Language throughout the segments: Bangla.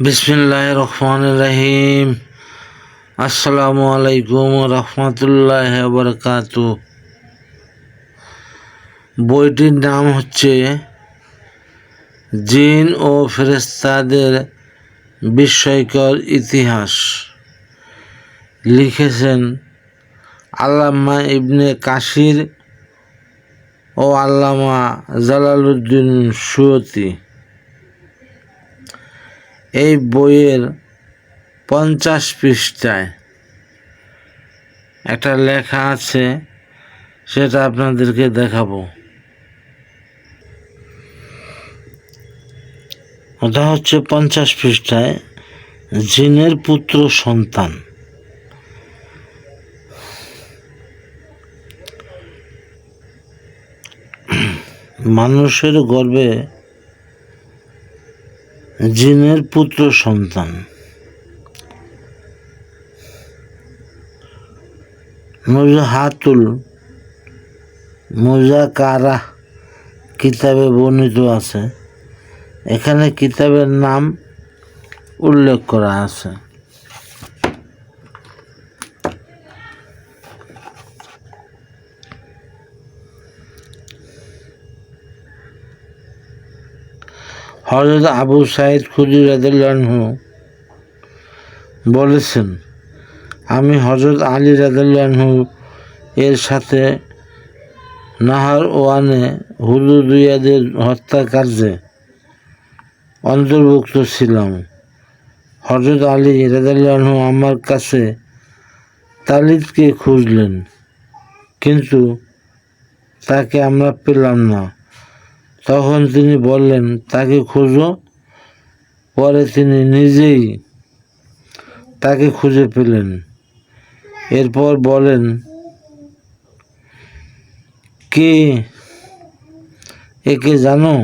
বিসমিল্লাহির রহমানির রহিম। আসসালামু আলাইকুম রহমতুল্লাহি ওয়া বারাকাতুহু। বইটির নাম হচ্ছে জিন ও ফেরেশতাদের বিস্ময়কর ইতিহাস। লিখেছেন আল্লামা ইবনে কাসির ও আল্লামা জালালউদ্দিন সুয়ুতী। এই বইয়ের 50 পৃষ্ঠায় একটা লেখা আছে, সেটা আপনাদেরকে দেখাবো। ওটা হচ্ছে 50 পৃষ্ঠায় জিনের পুত্র সন্তান। মানুষের গর্ভে জিনের পুত্র সন্তান। নুজহাতুল মুযাকারাহ কিতাবে বর্ণিত আছে। এখানে কিতাবের নাম উল্লেখ করা আছে। হযরত আবু সাঈদ খুদরী রাদিয়াল্লাহু আনহু বলেছেন, আমি হযরত আলী রাদিয়াল্লাহু আনহু এর সাথে নাহরওয়ানে হুদুদিয়াদের হত্যাকার্যে অন্তর্ভুক্ত ছিলাম। হযরত আলী রাদিয়াল্লাহু আনহু আমার কাছে তালিদকে খুঁজলেন, কিন্তু তাকে আমরা পেলাম না। তখন তিনি বললেন, তাকে খোঁজো। পরে তিনি নিজেই তাকে খুঁজে পেলেন। এরপর বলেন, কে একে জানো?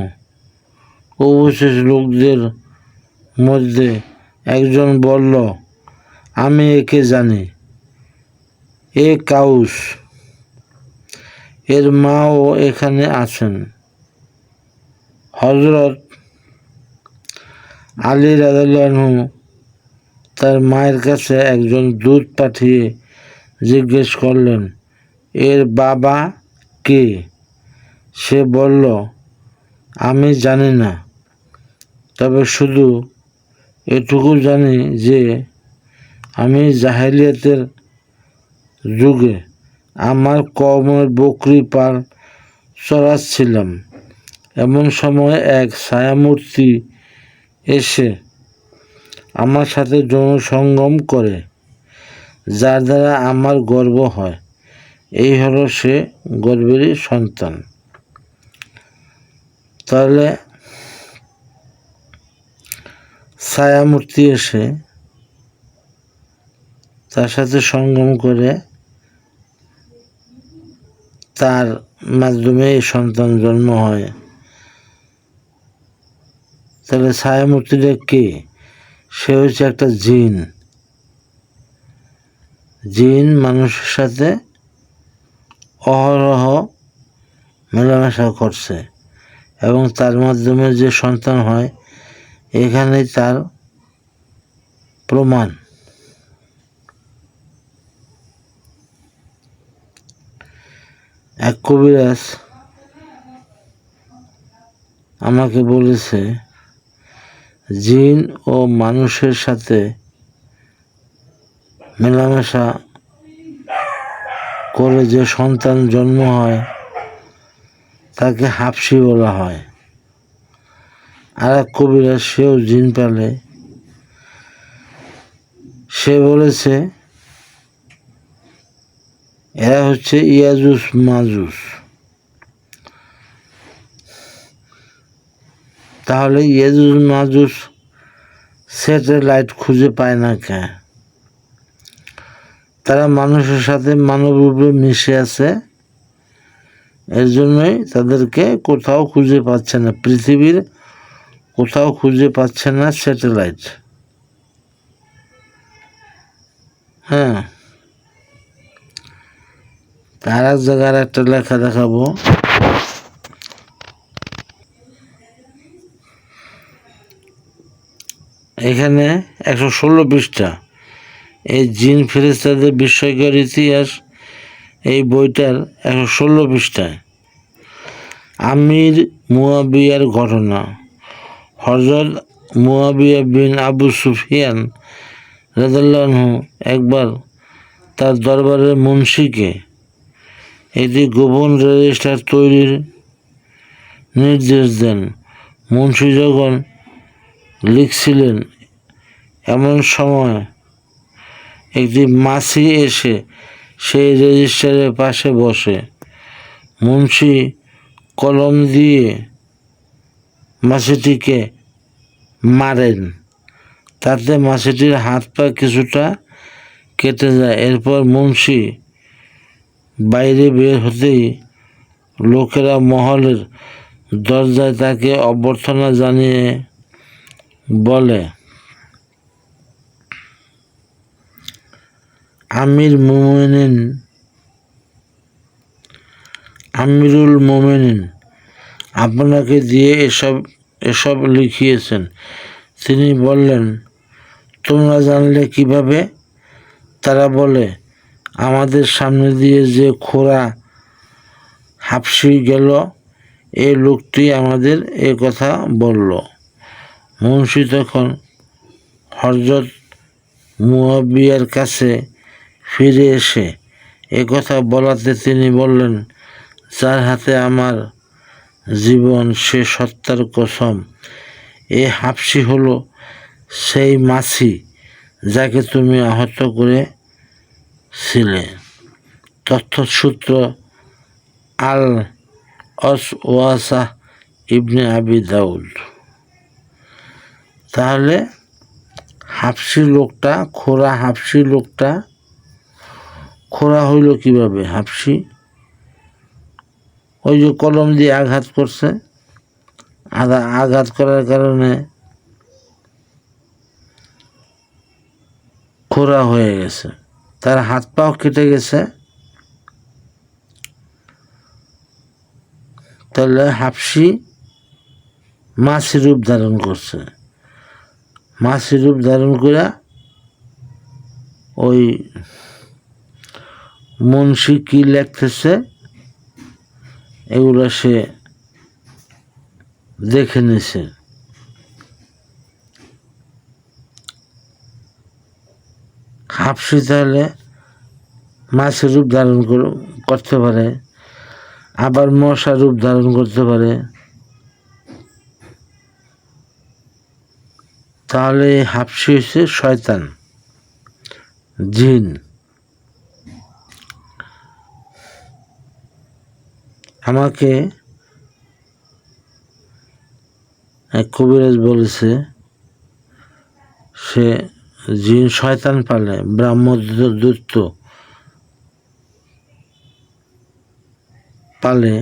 অবশেষ লোকদের মধ্যে একজন বলল, আমি একে জানি, এ কাউস, এর মাও এখানে আছেন। হযরত আলী রাদিয়াল্লাহু আনহু তার মায়ের কাছে একজন দূত পাঠিয়ে জিজ্ঞেস করলেন, এর বাবা কে? সে বলল, আমি জানি না, তবে শুধু এটুকু জানি যে আমি জাহেলিয়াতের যুগে আমার কওমের বকরি পাল চড়াচ্ছিলাম। এমন সময় এক ছায়ামূর্তি এসে আমার সাথে যৌন সঙ্গম করে, যার দ্বারা আমার গর্ব হয়। এই হলো সে গর্ভেরই সন্তান। তাহলে ছায়ামূর্তি এসে তার সাথে সঙ্গম করে, তার মাধ্যমে এই সন্তান জন্ম হয়। তাহলে ছায়ামূর্তিটা কে? সে হচ্ছে একটা জিন। জিন মানুষের সাথে অহরহ মেলামেশা করছে এবং তার মাধ্যমে যে সন্তান হয়, এখানেই তার প্রমাণ। এক কবিরাজ আমাকে বলেছে, জিন ও মানুষের সাথে মেলামেশা করে যে সন্তান জন্ম হয় তাকে হাবশি বলা হয়। আর এক কবিরাজ, সেও জিন পালে, সে বলেছে এরা হচ্ছে ইয়াজুজ মাজুজ। তাহলে ইয়াজুজ মাজুজ স্যাটেলাইট খুঁজে পায় না কেন? তারা মানুষের সাথে মানবরূপে মিশে আছে, এর জন্যই তাদেরকে কোথাও খুঁজে পাচ্ছে না, পৃথিবীর কোথাও খুঁজে পাচ্ছে না স্যাটেলাইট। হ্যাঁ, তার এক জায়গার একটা লেখা দেখাবো। এখানে 116 পৃষ্ঠা। এই জিন ফেরেশতাদের বিস্ময়কর ইতিহাস এই বইটার 116 পৃষ্ঠায়। আমির মুয়াবিয়ার ঘটনা। হযরত মুয়াবিয়া বিন আবু সুফিয়ান রাদিয়াল্লাহু আনহু একবার তার দরবারের মুন্সিকে একটি গোপন রেজিস্টার তৈরির নির্দেশ দেন। মুন্সি যখন লিখছিলেন এমন সময় একটি মাছি এসে সেই রেজিস্টারের পাশে বসে। মুন্সি কলম দিয়ে মাছিটিকে মারেন, তাতে মাছিটির হাত পা কিছুটা কেটে যায়। এরপর মুন্সি বাইরে বের হতেই লোকেরা মহলের দরজায় তাকে অভ্যর্থনা জানিয়ে বলে, আমিরুল মোমিনিন আপনাকে দিয়ে এসব লিখিয়েছেন। তিনি বললেন, তোমরা জানলে কিভাবে? তারা বলে, আমাদের সামনে দিয়ে যে খোঁড়া হাবশী গেল, এই লোকটি আমাদের এ কথা বলল। মুন্সি তখন হযরত মুয়াবিয়ার কাছে ফিরে এসে এ কথা বলাতে তিনি বললেন, যার হাতে আমার জীবন সে সত্তার কসম, এ হাবশী হলো সেই মাছি যাকে তুমি আহত করেছিলে। তথ্যসূত্র আল আসওয়াসা ইবনে আবি দাউদ। তাহলে হাবশী লোকটা খোঁড়া হইল কিভাবে? হাবশী ওই যে কলম দিয়ে আঘাত করছে, আঘাত করার কারণে খোঁড়া হয়ে গেছে, তার হাত পাও কেটে গেছে। তাহলে হাবশী মাছি রূপ ধারণ করছে। মাছি রূপ ধারণ করে ওই মুন্সি কি লিখতেছে এগুলো সে দেখে নিছে। হাবশী তাহলে মাছের রূপ ধারণ করতে পারে, আবার মশা রূপ ধারণ করতে পারে। তাহলে হাবশী হচ্ছে শয়তান, জিন। আমাকে এক কবিরাজ বলেছে, সে জিন শয়তান পালে, ব্রাহ্মদৈত্য পালে।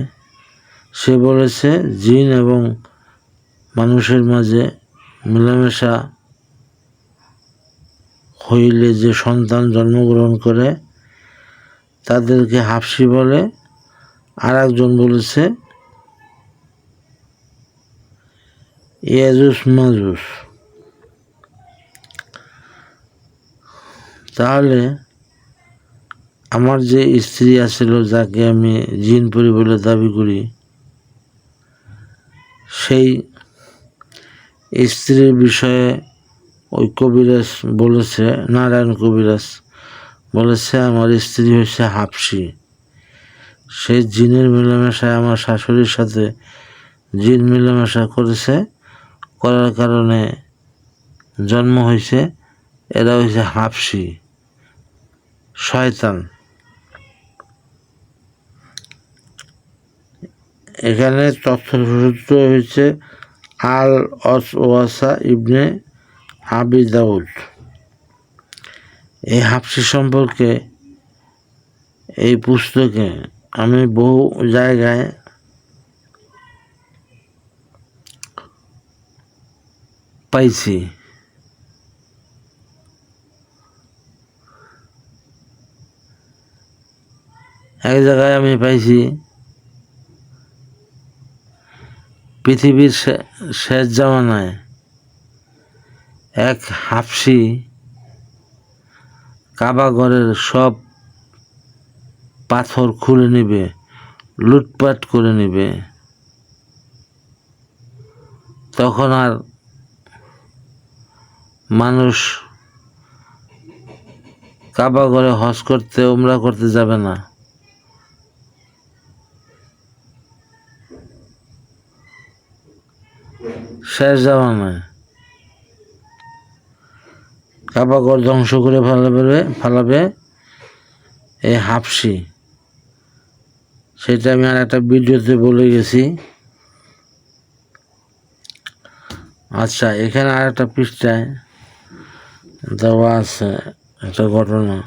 সে বলেছে জিন এবং মানুষের মাঝে মেলামেশা হইলে যে সন্তান জন্মগ্রহণ করে তাদেরকে হাবশী বলে। আর একজন বলেছে ইয়াজুস মাজুস। তাহলে আমার যে স্ত্রী আছিল, যাকে আমি জিনপুরি বলে দাবি করি, সেই স্ত্রীর বিষয়ে ওই কবিরাজ বলেছে, নারায়ণ কবিরাজ বলেছে, আমার স্ত্রী হচ্ছে হাবশী। সে জিনের মেলামেশায় আমার শাশুড়ির সাথে জিন মেলামেশা করেছে, করার কারণে জন্ম হয়েছে। এরা হয়েছে হাবশী, শয়তান। এখানে তথ্যসূত্র হয়েছে আল আসওয়াসা ইবনে আবি দাউদ। এই হাবশী সম্পর্কে এই পুস্তকে আমি বহু জায়গায় পাইছি। এক জায়গায় আমি পাইছি, পৃথিবীর শেষ জামানায় এক হাফসি কাবা ঘরের সব পাথর খুলে নেবে, লুটপাট করে নেবে, তখন আর মানুষ কাবা ঘরে হজ করতে, উমরা করতে যাবে না। শেষ জামানায় কাবা ঘর ধ্বংস করে ফালাবে এই হাফসি। সেটা আমি আর একটা ভিডিওতে বলে গেছি। আচ্ছা, এখানে আর একটা পৃষ্ঠায় দেওয়া আছে একটা ঘটনা।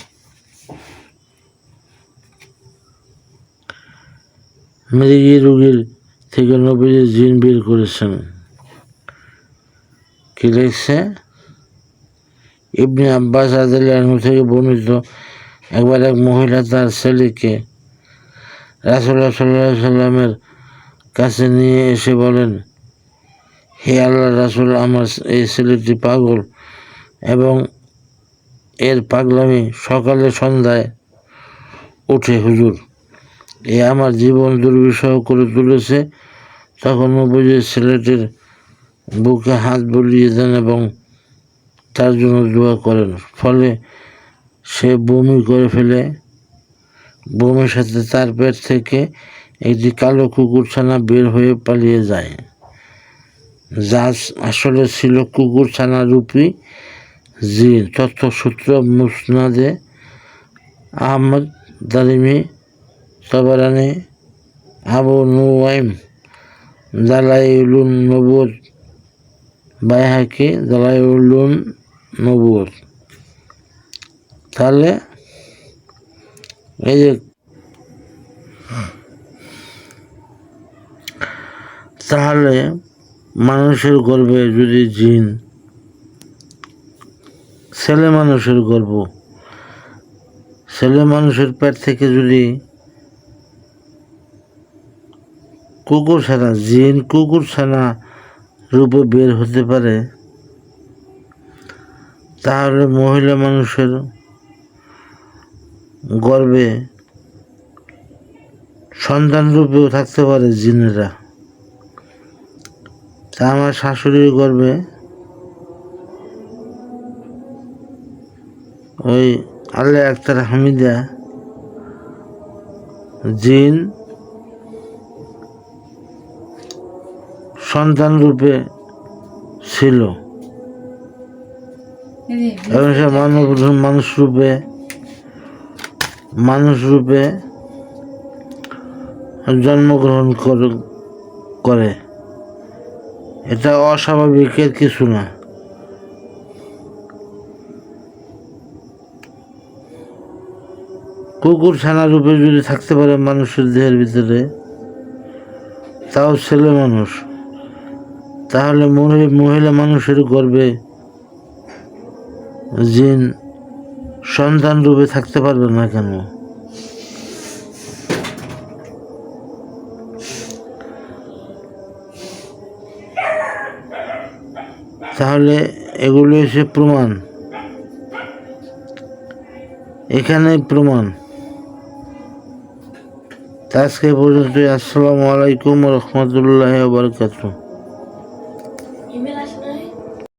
মৃগী রোগীর থেকে নবীজি জিন বের করেছেন। কি লিখছে? ইবনে আব্বাস রাদিয়াল্লাহু আনহু থেকে বর্ণিত, একবার এক মহিলা তার ছেলেকে রাসূলুল্লাহ সাল্লাল্লাহু আলাইহি সাল্লামের কাছে নিয়ে এসে বলেন, হে আল্লাহর রাসূল, আমার এই ছেলেটি পাগল এবং এর পাগলামি সকালে সন্ধ্যায় ওঠে হুজুর, এ আমার জীবন দুর্বিষহ করে তুলেছে। তখন নবীজি ছেলেটির বুকে হাত বুলিয়ে দেন এবং তার জন্য দোয়া করেন। ফলে সে বমি করে ফেলে। বমির সাথে তার পেট থেকে একটি কালো কুকুরছানা বের হয়ে পালিয়ে যায়, যা আসলে ছিল কুকুরছানা রূপী জিন। তথ্যসূত্র মুসনাদে আহমদ, দারিমি, তাবারানী, আবু নুয়াইম, দালাইলুন নবুওত, বাইহাকি, দালাইলুন নবুওত। তাহলে এই যে তাহলে মানুষের গর্ভে যদি জিন, ছেলে মানুষের গর্ভ, ছেলে মানুষের পেট থেকে যদি কুকুরছানা, জিন কুকুরছানা রূপে বের হতে পারে, তাহলে মহিলা মানুষের গর্ভে সন্তান রূপেও থাকতে পারে জিনেরা। তা আমার শাশুড়ির গর্ভে ওই আল্লাহ আক্তার হামিদা জিন সন্তান রূপে ছিল এবং সে মানুষ রূপে জন্মগ্রহণ করে। এটা অস্বাভাবিকের কিছু না। কুকুর ছানা রূপে যদি থাকতে পারে মানুষের দেহের ভিতরে, তাও ছেলে মানুষ, তাহলে মহিলা মানুষের গর্ভে জিন সন্তান রূপে থাকতে পারবে না কেন? তাহলে এগুলো হচ্ছে প্রমাণ, এখানে প্রমাণ। আজকে পর্যন্ত। আসসালামু আলাইকুম ওয়া রাহমাতুল্লাহি ওয়া বারাকাতুহু।